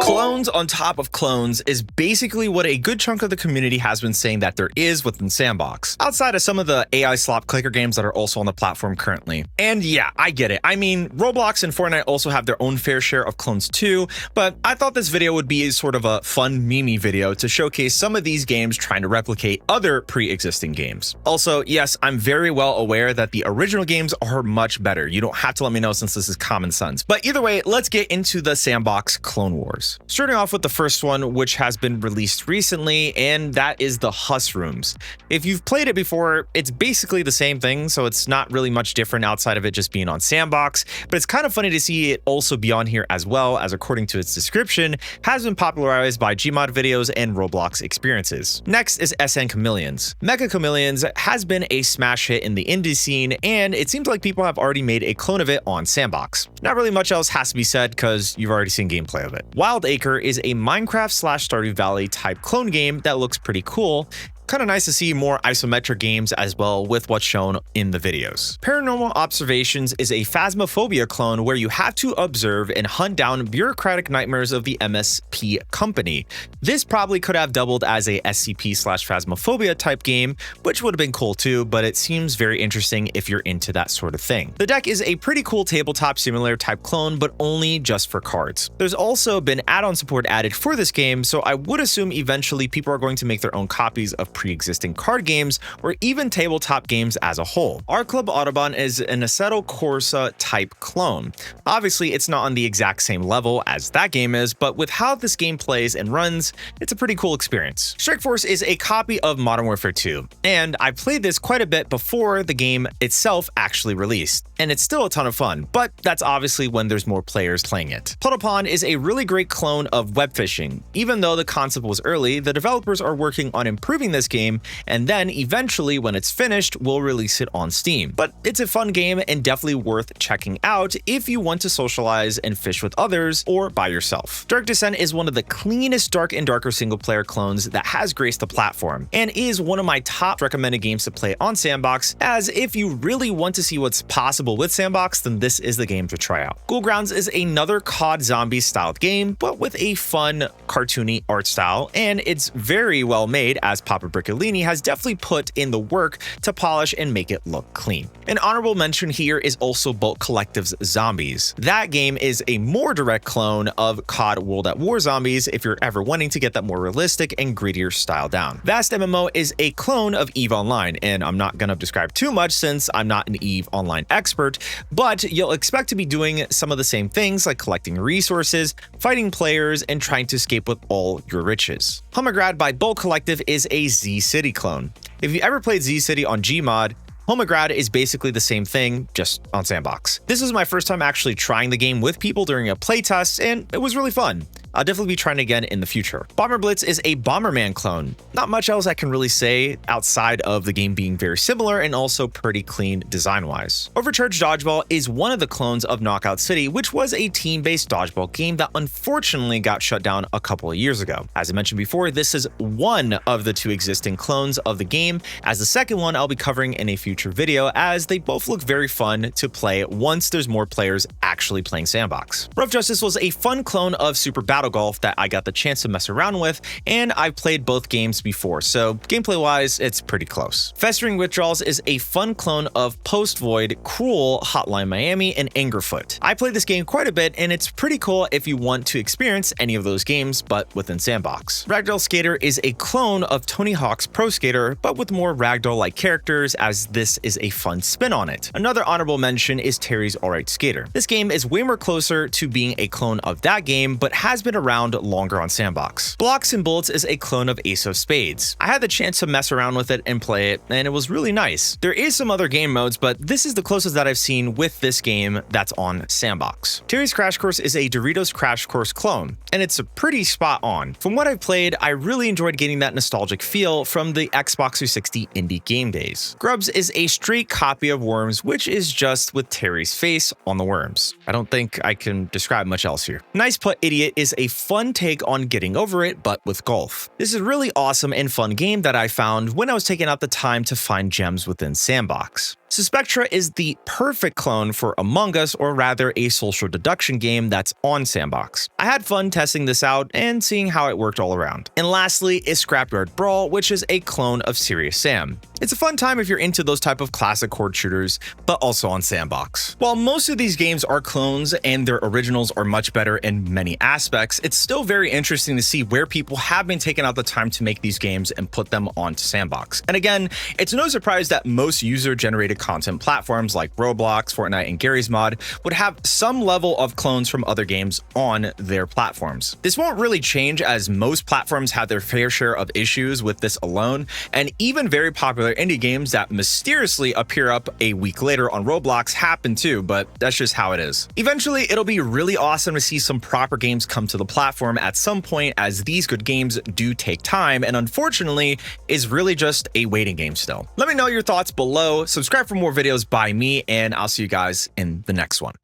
Clones on top of clones is basically what a good chunk of the community has been saying that there is within S&box, outside of some of the AI slop clicker games that are also on the platform currently. And yeah, I get it. I mean, Roblox and Fortnite also have their own fair share of clones too, but I thought this video would be sort of a fun meme video to showcase some of these games trying to replicate other pre-existing games. Also, yes, I'm very well aware that the original games are much better. You don't have to let me know since this is common sense. But either way, let's get into the S&box Clone Wars. Starting off with the first one, which has been released recently, and that is the Hus Rooms. If you've played it before, it's basically the same thing, so it's not really much different outside of it just being on S&box, but it's kind of funny to see it also be on here as well, as according to its description, has been popularized by Gmod videos and Roblox experiences. Next is SN Chameleons. Mecha Chameleons has been a smash hit in the indie scene, and it seems like people have already made a clone of it on S&box. Not really much else has to be said because you've already seen gameplay of it. Wild Acre is a Minecraft/Stardew Valley type clone game that looks pretty cool. Kind of nice to see more isometric games as well with what's shown in the videos. Paranormal Observations is a Phasmophobia clone where you have to observe and hunt down bureaucratic nightmares of the MSP company. This probably could have doubled as a SCP/Phasmophobia type game, which would have been cool too, but it seems very interesting if you're into that sort of thing. The deck is a pretty cool tabletop simulator type clone, but only just for cards. There's also been add-on support added for this game, so I would assume eventually people are going to make their own copies of pre-existing card games or even tabletop games as a whole. Art Club Audubon is an Assetto Corsa type clone. Obviously, it's not on the exact same level as that game is, but with how this game plays and runs, it's a pretty cool experience. Strike Force is a copy of Modern Warfare 2, and I played this quite a bit before the game itself actually released, and it's still a ton of fun, but that's obviously when there's more players playing it. Puddle Pond is a really great clone of web fishing. Even though the concept was early, the developers are working on improving this game, and then eventually when it's finished, we'll release it on Steam. But it's a fun game and definitely worth checking out if you want to socialize and fish with others or by yourself. Dark Descent is one of the cleanest Dark and Darker single player clones that has graced the platform, and is one of my top recommended games to play on S&box, as if you really want to see what's possible with S&box, then this is the game to try out. Ghoul Grounds is another COD zombie styled game, but with a fun cartoony art style, and it's very well made, as Papa Briccolini has definitely put in the work to polish and make it look clean. An honorable mention here is also Bolt Collective's Zombies. That game is a more direct clone of COD World at War Zombies if you're ever wanting to get that more realistic and grittier style down. Vast MMO is a clone of EVE Online, and I'm not going to describe too much since I'm not an EVE Online expert, but you'll expect to be doing some of the same things like collecting resources, fighting players, and trying to escape with all your riches. Homegrad by Bolt Collective is a Z-City clone. If you ever played Z-City on Gmod, Homegrad is basically the same thing, just on S&box. This was my first time actually trying the game with people during a playtest, and it was really fun. I'll definitely be trying again in the future. Bomber Blitz is a Bomberman clone. Not much else I can really say outside of the game being very similar and also pretty clean design-wise. Overcharged Dodgeball is one of the clones of Knockout City, which was a team-based dodgeball game that unfortunately got shut down a couple of years ago. As I mentioned before, this is one of the two existing clones of the game, as the second one I'll be covering in a future video, as they both look very fun to play once there's more players actually playing S&box. Rough Justice was a fun clone of Super Battle Golf that I got the chance to mess around with, and I've played both games before, so gameplay wise it's pretty close. Festering Withdrawals is a fun clone of Post Void, Cruel, Hotline Miami, and Angerfoot. I played this game quite a bit, and it's pretty cool if you want to experience any of those games, but within S&box. Ragdoll Skater is a clone of Tony Hawk's Pro Skater, but with more Ragdoll-like characters, as this is a fun spin on it. Another honorable mention is Terry's Alright Skater. This game is way more closer to being a clone of that game, but has been around longer on S&box. Blocks and Bullets is a clone of Ace of Spades. I had the chance to mess around with it and play it, and it was really nice. There is some other game modes, but this is the closest that I've seen with this game that's on S&box. Terry's Crash Course is a Doritos Crash Course clone, and it's a pretty spot on. From what I've played, I really enjoyed getting that nostalgic feel from the Xbox 360 indie game days. Grubs is a straight copy of Worms, which is just with Terry's face on the worms. I don't think I can describe much else here. Nice Putt Idiot is a fun take on getting over it, but with golf. This is a really awesome and fun game that I found when I was taking out the time to find gems within S&box. Spectra is the perfect clone for Among Us, or rather a social deduction game that's on S&box. I had fun testing this out and seeing how it worked all around. And lastly is Scrapyard Brawl, which is a clone of Serious Sam. It's a fun time if you're into those type of classic horde shooters, but also on S&box. While most of these games are clones and their originals are much better in many aspects, it's still very interesting to see where people have been taking out the time to make these games and put them onto S&box. And again, it's no surprise that most user-generated content platforms like Roblox, Fortnite, and Gary's Mod would have some level of clones from other games on their platforms. This won't really change, as most platforms have their fair share of issues with this alone, and even very popular indie games that mysteriously appear up a week later on Roblox happen too, but that's just how it is. Eventually, it'll be really awesome to see some proper games come to the platform at some point, as these good games do take time and unfortunately is really just a waiting game still. Let me know your thoughts below, subscribe for more videos by me, and I'll see you guys in the next one.